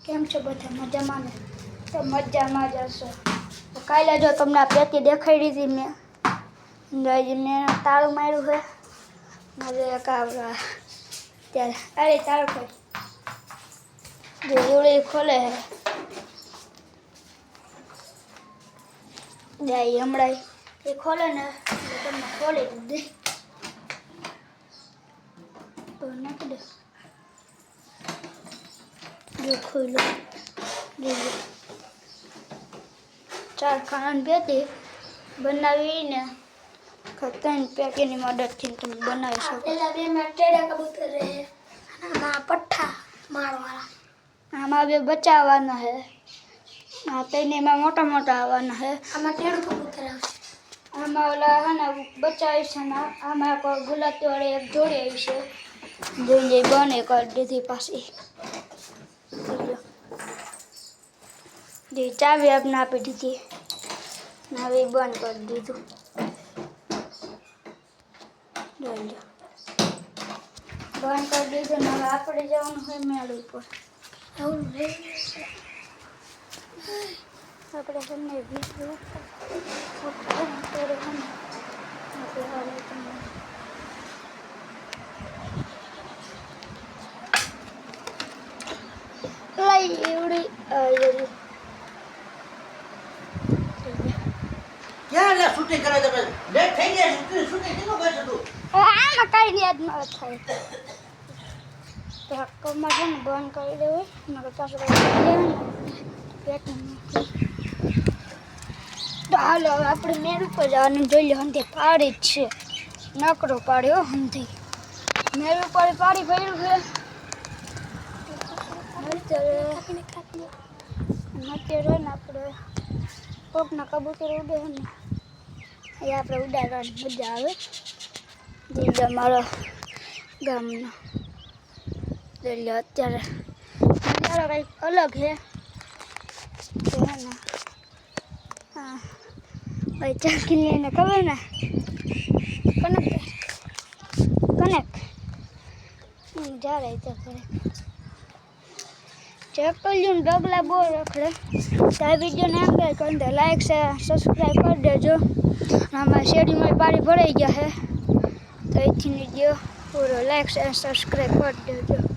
કેમ છો બધા મજામાં ને? તો મજામાં જ હશો. તો કાલે જો તમને આ પેટી દેખાડી હતી મેં તાળું માર્યું છે હવે કાવરા ત્યારે અરે તાળું ખોલ જે જોડે ખોલે છે જાય હમણાં એ ખોલે ને એટલે તમને ખોલી દે તો નાખી દે જો ખોલો જો ચાર ખાનાની પેટી બનાવીને ત્રણ પેટીની મદદથી તમે બનાવી શકો. પેલા બે ટેડા કબૂતર રહે આમાં પઠ્ઠા મારવાળા આમાં બે બચાવવાના છે આ તેને એમાં મોટા મોટા આવવાના છે આમાં ટેડું કબૂતર આવશે આમાં ઓલા હે ને બચાવી છે ને આમાં કોઈ ગુલાબી વાળી એક જોડી આવી છે જે બને કરી દીધી પાછી જે ચાવી આપને આપી દીધી હવે બંધ કરી દીધું બંધ કરી દીધું ને હવે આપણે જવાનું હોય મેળ ઉપર આપણે તમને વિડીયો એવડી क्या ला शूटिंग करे तो लेट થઈ ગયા શૂટિંગ કેનો કરશે તું આમાં કઈ યાદ ન થાય તો હક્કોમાં છે ને બંધ કરી દેવું નકર પાછું તો હાલો હવે આપણે મેળ ઉપર જવાનું જોઈ લો હંધી પાડી જ છે નકરો પાડ્યો હંધી મેળ ઉપર પાડી પડ્યું છે અત્યારે ને આપણે કોકના કબૂતર ઉડે છે ને એ આપણે ઉડાડવાની મજા આવે જે અમારા ગામનો એટલે અત્યારે નજારો કંઈક અલગ છે ને હા ભાઈ ચાકીને એને ખબર ને કનેક્ટ જ્યારે તો કરે ચકલિયું ડગલા બહુ રખડે તો આ વિડીયોને આગળ કરી દે લાઈક છે સબસ્ક્રાઈબ કરી દેજો આમાં શેરડીમાં પાણી ભરાઈ ગયા છે તો એથી વિડીયો પૂરો લાઈક છે સબસ્ક્રાઈબ કરી દેજો